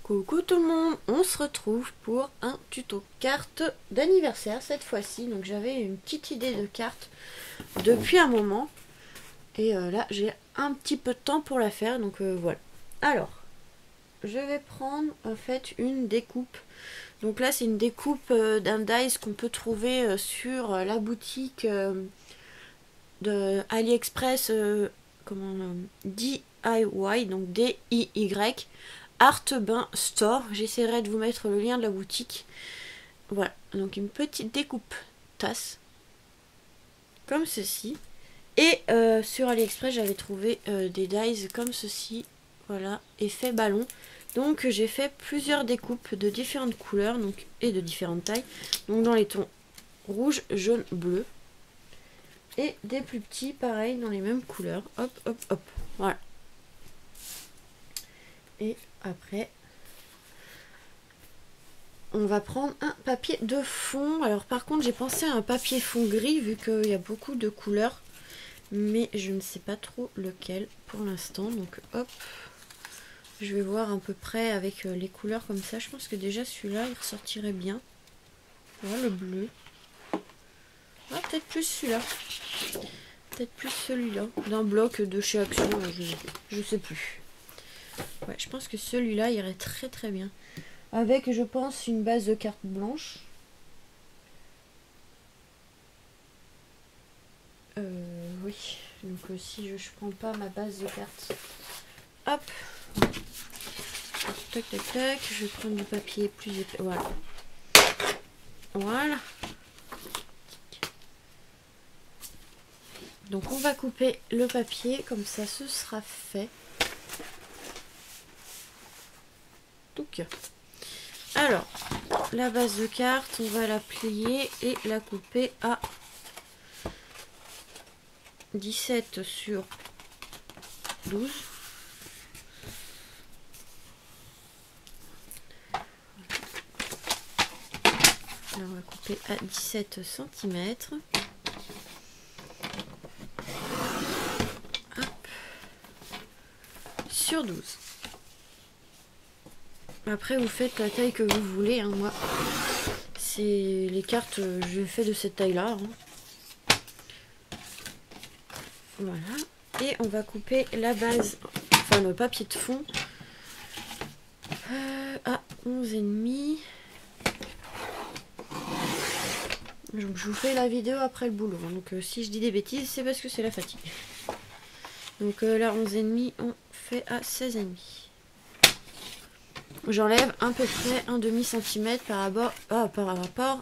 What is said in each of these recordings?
Coucou tout le monde, on se retrouve pour un tuto carte d'anniversaire cette fois-ci. Donc j'avais une petite idée de carte depuis un moment et là j'ai un petit peu de temps pour la faire, donc voilà. Alors je vais prendre en fait une découpe. Donc là c'est une découpe d'un dice qu'on peut trouver sur la boutique de AliExpress, DIY, donc DIY. Artbain Store, j'essaierai de vous mettre le lien de la boutique. Voilà, donc une petite découpe tasse comme ceci. Et sur AliExpress j'avais trouvé des dies comme ceci, voilà, effet ballon. Donc j'ai fait plusieurs découpes de différentes couleurs, donc, et de différentes tailles, donc dans les tons rouge, jaune, bleu, et des plus petits pareil dans les mêmes couleurs. Hop hop hop, voilà. Et après, on va prendre un papier de fond. Alors par contre, j'ai pensé à un papier fond gris vu qu'il y a beaucoup de couleurs. Mais je ne sais pas trop lequel pour l'instant. Donc hop, je vais voir à peu près avec les couleurs comme ça. Je pense que déjà celui-là, il ressortirait bien. Voilà le bleu. Ah, peut-être plus celui-là. Peut-être plus celui-là. D'un bloc de chez Action, je sais plus. Ouais, je pense que celui-là irait très très bien. Avec, je pense, une base de carte blanche. Oui. Donc si je prends pas ma base de carte. Hop. Tac tac tac. Je vais prendre du papier plus épais. Voilà. Voilà. Donc on va couper le papier. Comme ça, ce sera fait. Donc, alors, la base de carte, on va la plier et la couper à 17 sur 12. Alors, on va couper à 17 cm. Hop. Sur 12. Après vous faites la taille que vous voulez, hein. Moi c'est les cartes, je fais de cette taille là, hein. Voilà, et on va couper la base, enfin le papier de fond à 11,5. Donc je vous fais la vidéo après le boulot, hein. Donc si je dis des bêtises c'est parce que c'est la fatigue. Donc là 11,5 on fait à 16,5. J'enlève à peu près un demi-centimètre par rapport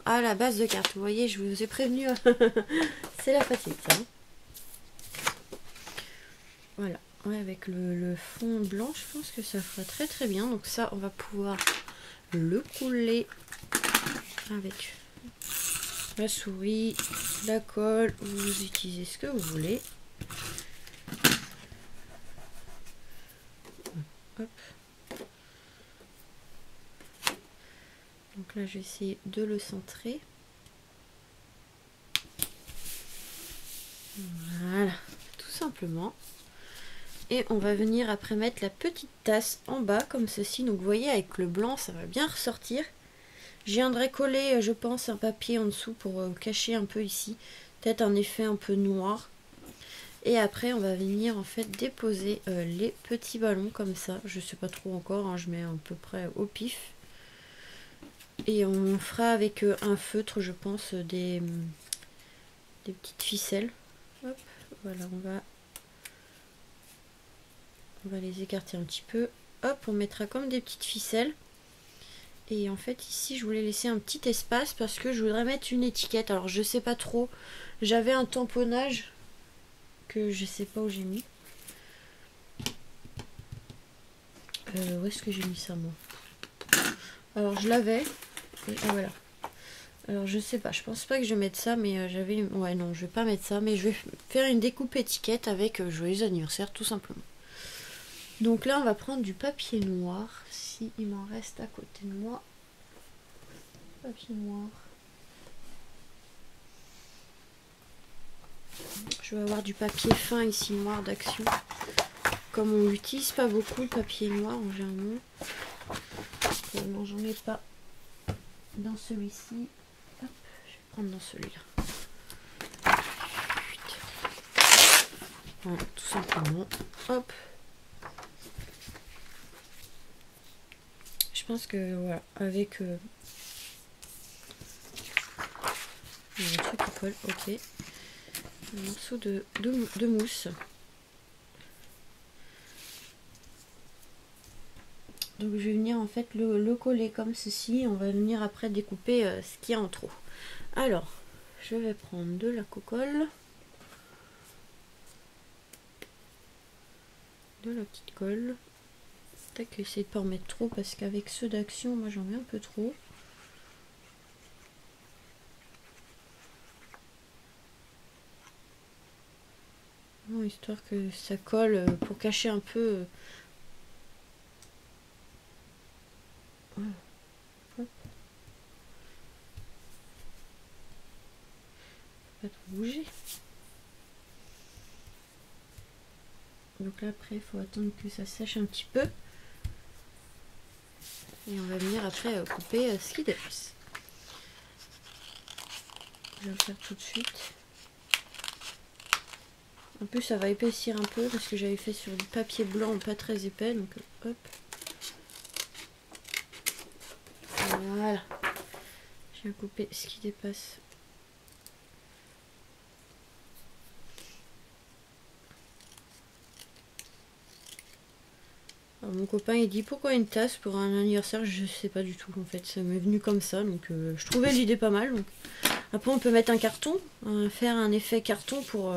à la base de carte. Vous voyez, je vous ai prévenu. C'est la fatigue, ça. Voilà. Ouais, avec le fond blanc, je pense que ça fera très très bien. Donc ça, on va pouvoir le couler avec la souris, la colle. Vous utilisez ce que vous voulez. Hop. Donc là, je vais essayer de le centrer. Voilà, tout simplement. Et on va venir après mettre la petite tasse en bas, comme ceci. Donc vous voyez, avec le blanc, ça va bien ressortir. Je viendrai coller, je pense, un papier en dessous pour cacher un peu ici. Peut-être un effet un peu noir. Et après, on va venir en fait déposer les petits ballons comme ça. Je sais pas trop encore, hein, je mets à peu près au pif. Et on fera avec un feutre, je pense, des petites ficelles. Hop, voilà, on va les écarter un petit peu. Hop, on mettra comme des petites ficelles. Et en fait, ici, je voulais laisser un petit espace parce que je voudrais mettre une étiquette. Alors, je sais pas trop. J'avais un tamponnage que je sais pas où j'ai mis. Où est-ce que j'ai mis ça, moi? Alors, je l'avais. Et voilà. Alors je sais pas, je pense pas que je vais mettre ça, mais j'avais... Ouais non, je vais pas mettre ça, mais je vais faire une découpe étiquette avec joyeux anniversaire tout simplement. Donc là on va prendre du papier noir, si il m'en reste à côté de moi. Papier noir. Je vais avoir du papier fin ici, noir d'Action. Comme on l'utilise pas beaucoup le papier noir en général. Non, j'en ai pas dans celui-ci. Hop, je vais prendre dans celui-là. Voilà, tout simplement. Hop. Je pense que voilà, avec un truc qui colle, ok. Un morceau de mousse. Donc je vais venir en fait le coller comme ceci. On va venir après découper ce qu'il y a en trop. Alors, je vais prendre de la cocolle. De la petite colle. Tac, essayer de pas en mettre trop parce qu'avec ceux d'Action, moi j'en mets un peu trop. Bon, histoire que ça colle pour cacher un peu. Voilà. Hop. Pas trop bouger. Donc là après il faut attendre que ça sèche un petit peu. Et on va venir après couper ce qui dépasse. Je vais le faire tout de suite. En plus ça va épaissir un peu parce que j'avais fait sur du papier blanc pas très épais. Donc hop. Voilà. Je vais couper ce qui dépasse. Alors, mon copain il dit pourquoi une tasse pour un anniversaire, je sais pas du tout en fait, ça m'est venu comme ça donc je trouvais l'idée pas mal. Donc. Après on peut mettre un carton, faire un effet carton pour...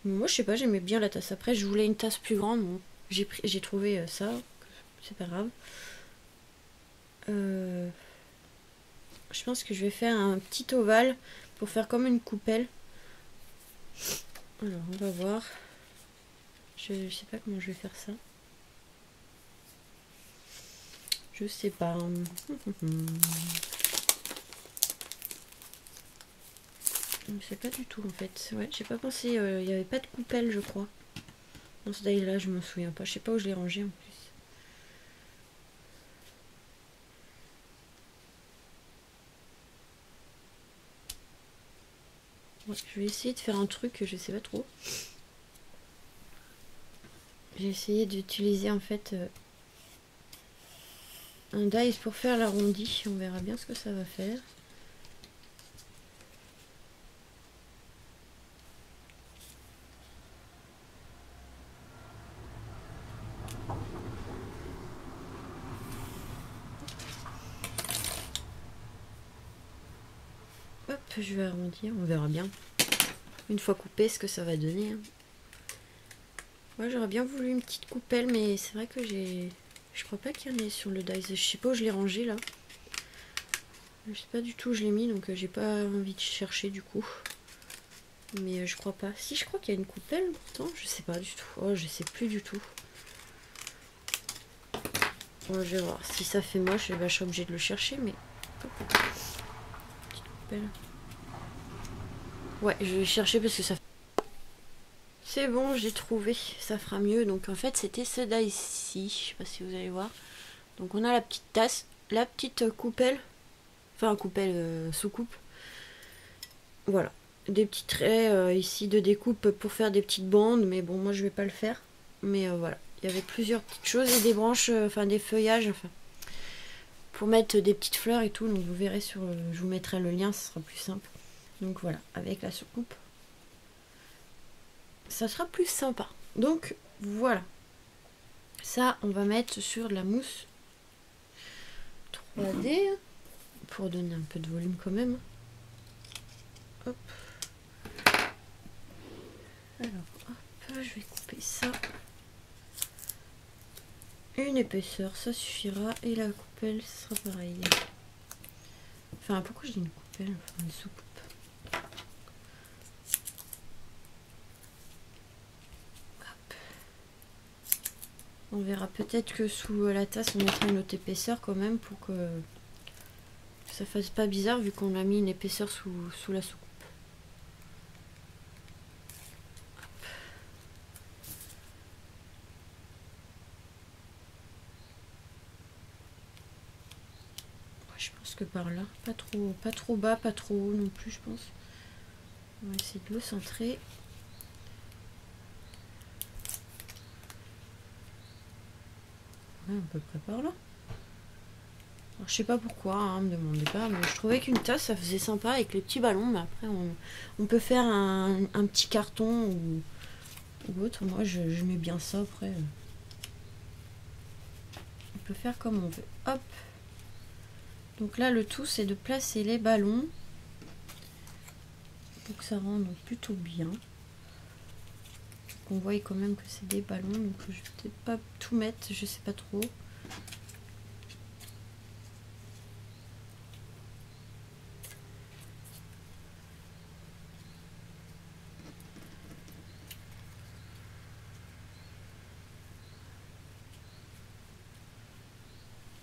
Moi je sais pas, j'aimais bien la tasse. Après je voulais une tasse plus grande, bon, j'ai trouvé ça, c'est pas grave. Je pense que je vais faire un petit ovale pour faire comme une coupelle. Alors on va voir. Je sais pas comment je vais faire ça. Je sais pas. Je sais pas du tout en fait. Ouais, j'ai pas pensé. Il n'y avait pas de coupelle, je crois. Dans ce die là, je me souviens pas. Je sais pas où je l'ai rangé en plus. Ouais, je vais essayer de faire un truc que je sais pas trop. J'ai essayé d'utiliser en fait un dice pour faire l'arrondi. On verra bien ce que ça va faire. Hop, je vais arrondir, on verra bien. Une fois coupé, ce que ça va donner. Moi, j'aurais bien voulu une petite coupelle, mais c'est vrai que je crois pas qu'il y en ait sur le dice. Je sais pas où je l'ai rangé là. Je sais pas du tout où je l'ai mis, donc j'ai pas envie de chercher du coup. Mais je crois pas. Si, je crois qu'il y a une coupelle pourtant. Je sais pas du tout. Oh, je sais plus du tout. Bon, je vais voir. Si ça fait moche, je suis obligée de le chercher, mais... Petite coupelle. Ouais, je vais chercher parce que ça... C'est bon, j'ai trouvé. Ça fera mieux. Donc en fait, c'était ce dice-ci. Je sais pas si vous allez voir. Donc on a la petite tasse, la petite coupelle. Enfin, coupelle sous-coupe. Voilà. Des petits traits ici de découpe pour faire des petites bandes. Mais bon, moi je vais pas le faire. Mais voilà. Il y avait plusieurs petites choses et des branches, enfin des feuillages. Enfin, pour mettre des petites fleurs et tout. Donc vous verrez sur... je vous mettrai le lien, ce sera plus simple. Donc voilà, avec la soucoupe. Ça sera plus sympa. Donc voilà. Ça, on va mettre sur de la mousse 3D. Pour donner un peu de volume quand même. Hop. Alors, hop, je vais couper ça. Une épaisseur, ça suffira. Et la coupelle, ce sera pareil. Enfin, pourquoi je dis une coupelle? Enfin, une soucoupe. Hop. On verra peut-être que sous la tasse, on mettra une autre épaisseur quand même pour que ça fasse pas bizarre vu qu'on a mis une épaisseur sous la soucoupe. Je pense que par là, pas trop bas, pas trop haut non plus, je pense. On va essayer de le centrer. Ouais, à peu près par là. Alors, je sais pas pourquoi, hein, me demandez pas, mais je trouvais qu'une tasse ça faisait sympa avec les petits ballons, mais après on peut faire un petit carton ou autre. Moi je mets bien ça après. On peut faire comme on veut. Hop. Donc là le tout c'est de placer les ballons pour que ça rende plutôt bien. On voit quand même que c'est des ballons, donc je vais peut-être pas tout mettre, je sais pas trop.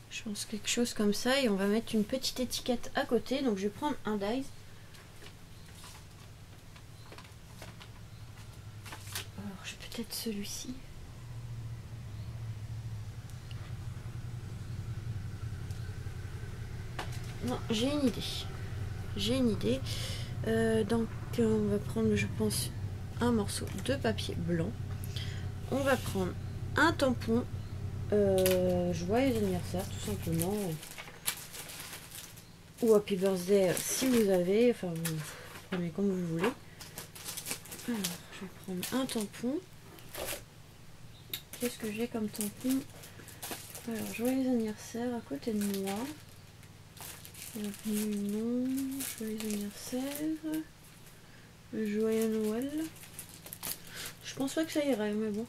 Je pense quelque chose comme ça et on va mettre une petite étiquette à côté. Donc je vais prendre un dies. Alors je vais peut-être celui-ci. Non, j'ai une idée. J'ai une idée. Donc on va prendre, je pense, un morceau de papier blanc. On va prendre un tampon. Joyeux anniversaire, tout simplement. Ou Happy Birthday si vous avez. Enfin, vous prenez comme vous voulez. Alors, je vais prendre un tampon. Qu'est-ce que j'ai comme tampon? Alors, joyeux anniversaire à côté de moi. Non, joyeux anniversaire. Joyeux Noël. Je pense pas que ça irait, mais bon.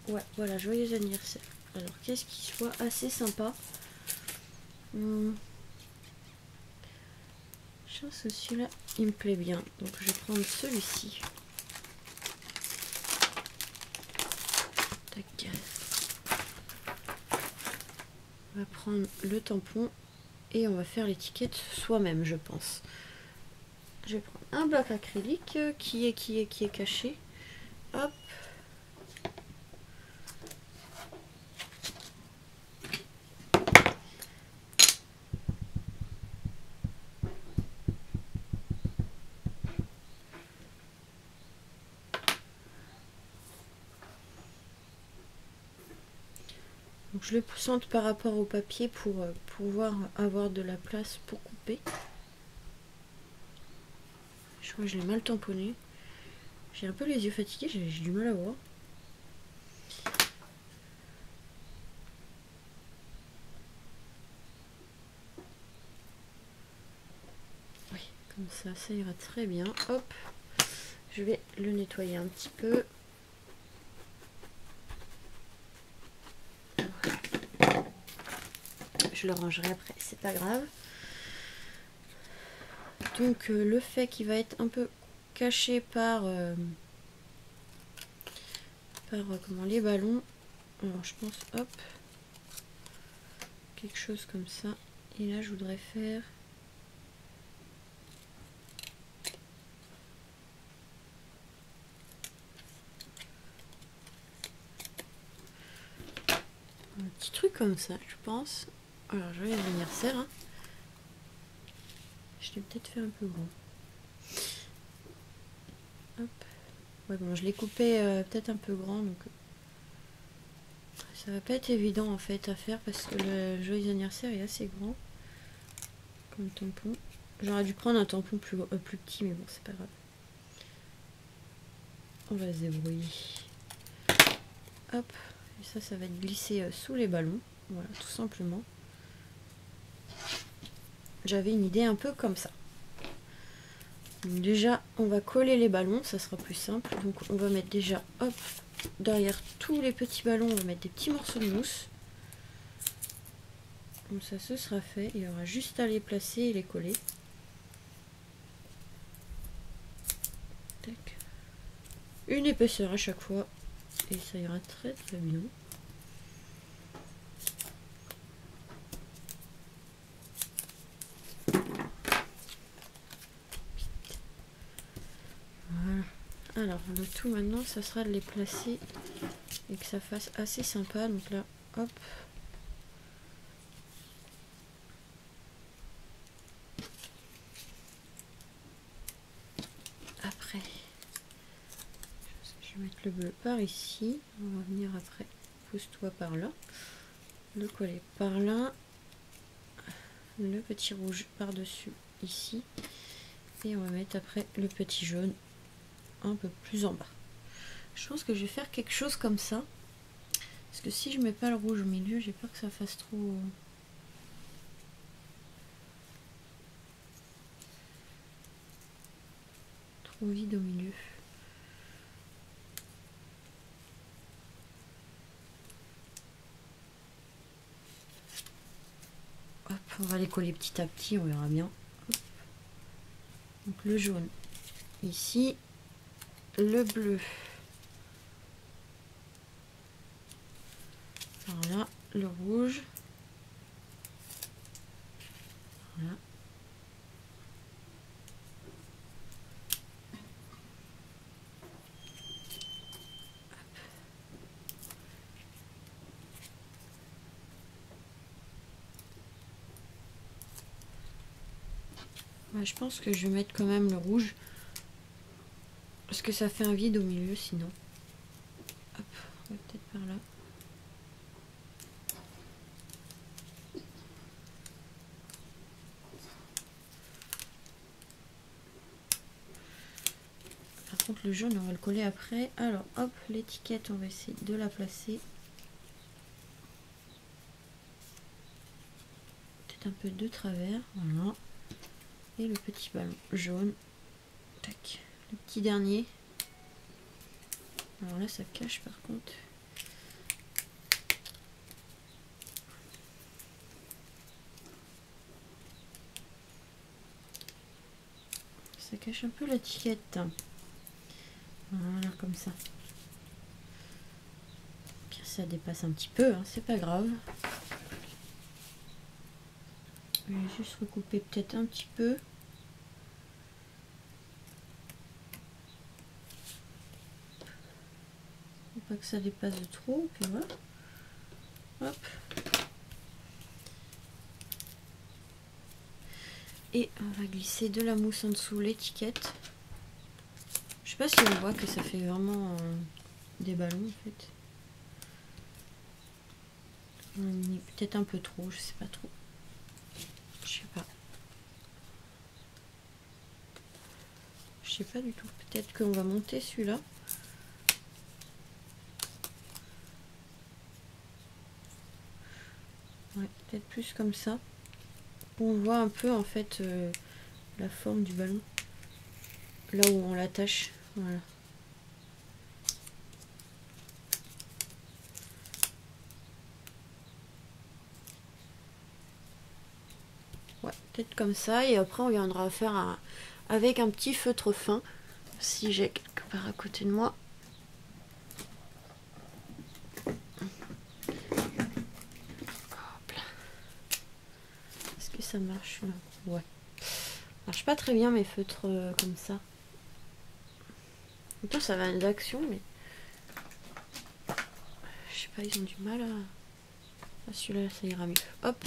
Ouais, voilà, joyeux anniversaire. Alors, qu'est-ce qui soit assez sympa? Je pense que celui-là, il me plaît bien. Donc, je vais prendre celui-ci. Tac. On va prendre le tampon et on va faire l'étiquette soi-même, je pense. Je vais prendre un bloc acrylique qui est caché. Hop. Donc je le centre par rapport au papier pour pouvoir avoir de la place pour couper. Je crois que je l'ai mal tamponné. J'ai un peu les yeux fatigués, j'ai du mal à voir. Oui, comme ça ira très bien. Hop, je vais le nettoyer un petit peu. Je le rangerai après, c'est pas grave. Donc le fait qu'il va être un peu caché par comment, les ballons, alors je pense, hop, quelque chose comme ça. Et là je voudrais faire un petit truc comme ça, je pense. Alors je vais venir serrer. Hein. Je l'ai peut-être fait un peu grand. Hop. Ouais, bon, je l'ai coupé peut-être un peu grand, donc ça va pas être évident en fait à faire parce que le joyeux anniversaire est assez grand comme tampon. J'aurais dû prendre un tampon plus petit, mais bon, c'est pas grave. On va se débrouiller. Hop, et ça va être glissé sous les ballons. Voilà, tout simplement. J'avais une idée un peu comme ça. Donc déjà, on va coller les ballons, ça sera plus simple. Donc on va mettre déjà, hop, derrière tous les petits ballons, on va mettre des petits morceaux de mousse. Comme ça, ce sera fait. Il y aura juste à les placer et les coller. Tac. Une épaisseur à chaque fois. Et ça ira très très bien. Voilà. Alors le tout maintenant, ça sera de les placer et que ça fasse assez sympa. Donc là, hop. le bleu par ici. On va venir après, pousse-toi par là. Le coller par là. Le petit rouge par-dessus ici. Et on va mettre après le petit jaune un peu plus en bas. Je pense que je vais faire quelque chose comme ça. Parce que si je mets pas le rouge au milieu, j'ai peur que ça fasse trop... trop vide au milieu. Hop, on va les coller petit à petit, on verra bien. Hop. Donc le jaune ici, le bleu par là, le rouge. Voilà. Ouais, je pense que je vais mettre quand même le rouge. Parce que ça fait un vide au milieu sinon. Hop, on va peut-être par là. Par contre le jaune on va le coller après. Alors hop, l'étiquette on va essayer de la placer. Peut-être un peu de travers. Voilà. Et le petit ballon jaune. Tac. Le petit dernier. Alors là ça cache par contre. Ça cache un peu l'étiquette. Voilà comme ça. Ça dépasse un petit peu, hein, c'est pas grave. Je vais juste recouper peut-être un petit peu. Faut pas que ça dépasse de trop, puis voilà. Hop. Et on va glisser de la mousse en dessous l'étiquette. Je sais pas si on voit que ça fait vraiment des ballons en fait. Peut-être un peu trop, je sais pas trop. Je sais pas. Je sais pas du tout. Peut-être qu'on va monter celui-là. Ouais, peut-être plus comme ça. On voit un peu en fait la forme du ballon. Là où on l'attache. Voilà. Ouais, peut-être comme ça. Et après on viendra faire avec un petit feutre fin. Si j'ai quelque part à côté de moi. Est-ce que ça marche là? Ouais. Marche pas très bien mes feutres comme ça. Pourtant ça va d'action mais je sais pas, ils ont du mal à... Ah, celui-là ça ira mieux. Hop.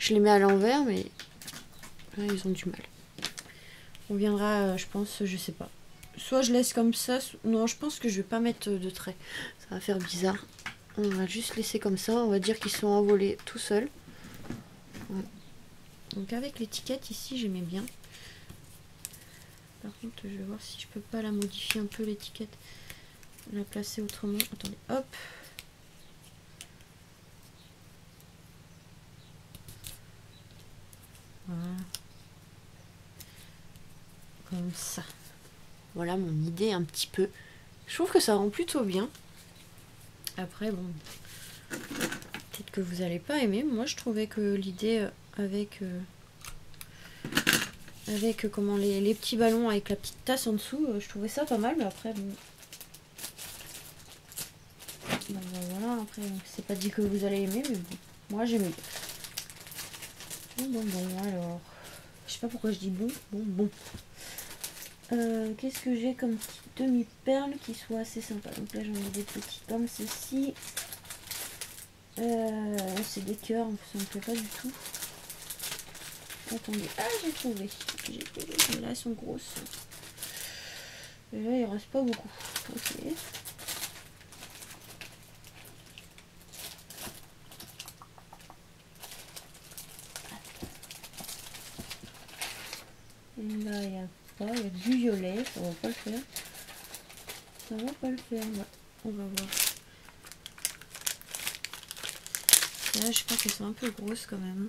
Je les mets à l'envers mais là ils ont du mal. On viendra, je pense, je sais pas. Soit je laisse comme ça, non je pense que je vais pas mettre de traits. Ça va faire bizarre. On va juste laisser comme ça, on va dire qu'ils sont envolés tout seuls. Ouais. Donc avec l'étiquette ici j'aimais bien. Par contre je vais voir si je peux pas la modifier un peu l'étiquette. La placer autrement. Attendez, hop. Voilà. Comme ça. Voilà mon idée un petit peu. Je trouve que ça rend plutôt bien. Après bon, peut-être que vous allez pas aimer. Moi je trouvais que l'idée avec comment les petits ballons avec la petite tasse en dessous, je trouvais ça pas mal. Mais après bon, voilà. Après c'est pas dit que vous allez aimer, mais bon, moi j'aimais bien. Bon alors, je sais pas pourquoi je dis bon. Qu'est-ce que j'ai comme petite demi-perle qui soit assez sympa. Donc là j'en ai des petits comme ceci. C'est des cœurs, ça me plaît pas du tout. Attendez, ah j'ai trouvé. Là elles sont grosses. Et là, il reste pas beaucoup. Ok. Et là, il y a pas, il y a du violet, ça va pas le faire. Ça va pas le faire, ouais. On va voir. Et là, je pense qu'elles sont un peu grosses quand même.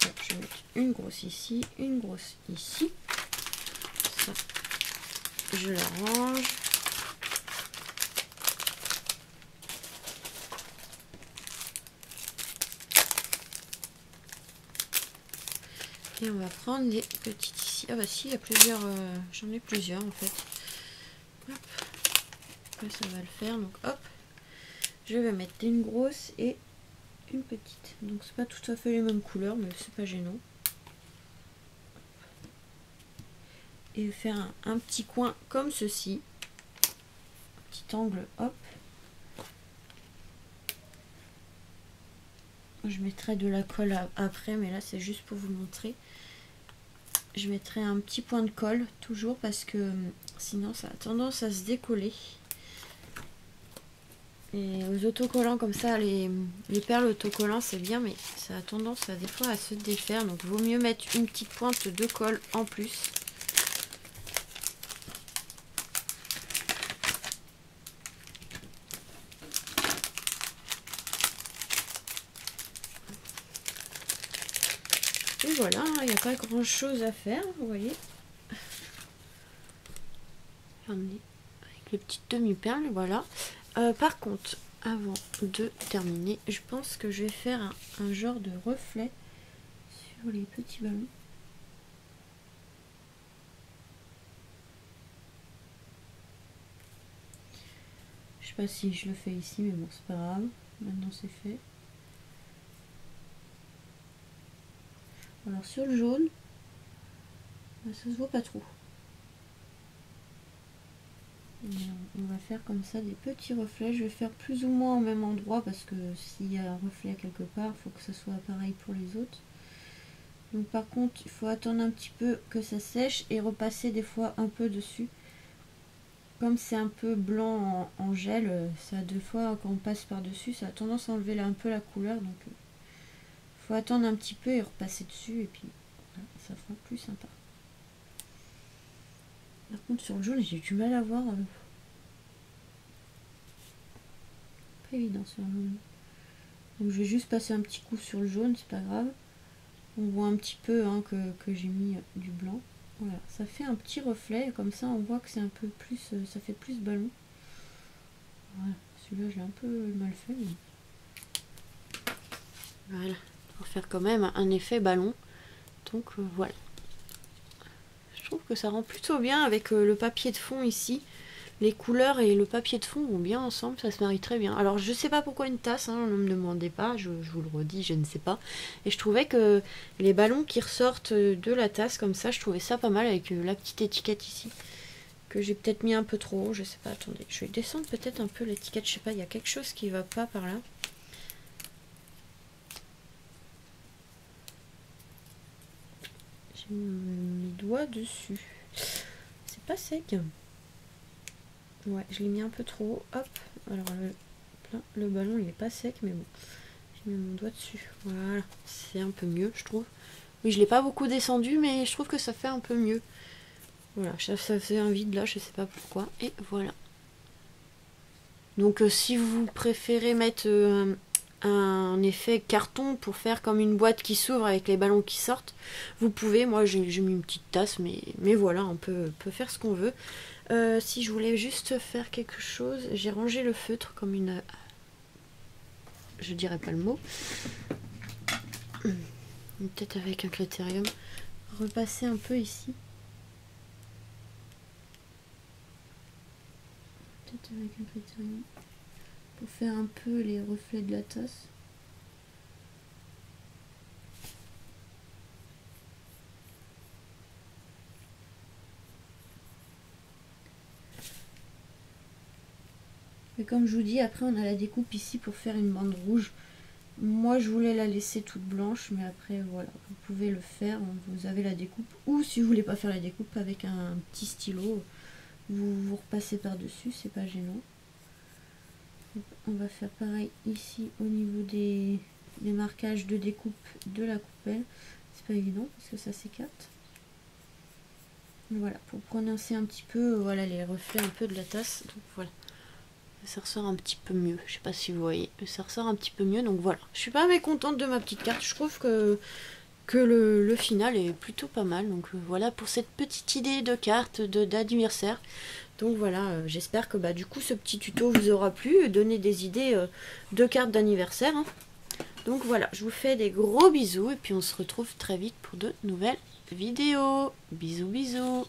Donc, je vais mettre une grosse ici, une grosse ici. Ça, je la range. Et on va prendre des petites ici. Ah bah si, il y a plusieurs. J'en ai plusieurs en fait. Hop. Là, ça va le faire. Donc hop. Je vais mettre une grosse et une petite. Donc c'est pas tout à fait les mêmes couleurs, mais c'est pas gênant. Et faire un petit coin comme ceci. Un petit angle, hop. Je mettrai de la colle après, mais là c'est juste pour vous montrer. Je mettrai un petit point de colle toujours parce que sinon ça a tendance à se décoller. Et aux autocollants comme ça, les perles autocollants c'est bien, mais ça a tendance à des fois à se défaire. Donc vaut mieux mettre une petite pointe de colle en plus. Et voilà, il n'y a pas grand chose à faire, vous voyez. Avec les petites demi-perles, voilà. Par contre, avant de terminer, je pense que je vais faire un genre de reflet sur les petits ballons. Je sais pas si je le fais ici, mais bon, c'est pas grave. Maintenant, c'est fait. Alors, sur le jaune, ça se voit pas trop. On va faire comme ça des petits reflets. Je vais faire plus ou moins au même endroit parce que s'il y a un reflet quelque part, il faut que ce soit pareil pour les autres. Donc par contre, il faut attendre un petit peu que ça sèche et repasser des fois un peu dessus. Comme c'est un peu blanc en gel, ça deux fois quand on passe par dessus, ça a tendance à enlever un peu la couleur. Donc il faut attendre un petit peu et repasser dessus et puis voilà, ça sera plus sympa. Par contre sur le jaune, j'ai du mal à voir. Pas évident sur le jaune. Donc je vais juste passer un petit coup sur le jaune, c'est pas grave. On voit un petit peu hein, que j'ai mis du blanc. Voilà, ça fait un petit reflet, comme ça on voit que c'est un peu plus, ça fait plus ballon. Voilà, celui-là je l'ai un peu mal fait. Mais... Voilà, pour faire quand même un effet ballon. Donc voilà. Je trouve que ça rend plutôt bien avec le papier de fond ici. Les couleurs et le papier de fond vont bien ensemble, ça se marie très bien. Alors je sais pas pourquoi une tasse, hein, ne me demandez pas, je vous le redis, je ne sais pas. Et je trouvais que les ballons qui ressortent de la tasse comme ça, je trouvais ça pas mal avec la petite étiquette ici. Que j'ai peut-être mis un peu trop haut, je sais pas, attendez. Je vais descendre peut-être un peu l'étiquette, je sais pas, il y a quelque chose qui va pas par là. J'ai mis mes doigts dessus. C'est pas sec. Ouais, je l'ai mis un peu trop haut. Hop, alors le ballon il est pas sec, mais bon. J'ai mis mon doigt dessus. Voilà, c'est un peu mieux, je trouve. Oui, je l'ai pas beaucoup descendu, mais je trouve que ça fait un peu mieux. Voilà, ça fait un vide là, je sais pas pourquoi. Et voilà. Donc si vous préférez mettre un effet carton pour faire comme une boîte qui s'ouvre avec les ballons qui sortent, vous pouvez. Moi j'ai mis une petite tasse, mais voilà, on peut faire ce qu'on veut. Si je voulais juste faire quelque chose, j'ai rangé le feutre comme une... Je dirais pas le mot. Peut-être avec un critérium. Repasser un peu ici. Peut-être avec un critérium. Pour faire un peu les reflets de la tasse. Et comme je vous dis, après on a la découpe ici pour faire une bande rouge. Moi je voulais la laisser toute blanche, mais après voilà, vous pouvez le faire, vous avez la découpe. Ou si vous voulez pas faire la découpe, avec un petit stylo, vous repassez par dessus, c'est pas gênant. On va faire pareil ici au niveau des marquages de découpe de la coupelle. C'est pas évident parce que ça s'écarte. Voilà, pour prononcer un petit peu, voilà, les reflets un peu de la tasse. Donc voilà, ça ressort un petit peu mieux. Je sais pas si vous voyez, ça ressort un petit peu mieux. Donc voilà, je suis pas mécontente de ma petite carte. Je trouve que le final est plutôt pas mal. Donc voilà pour cette petite idée de carte d'anniversaire. Donc voilà, j'espère que du coup ce petit tuto vous aura plu, donner des idées de cartes d'anniversaire. Hein. Donc voilà, je vous fais des gros bisous et puis on se retrouve très vite pour de nouvelles vidéos. Bisous bisous.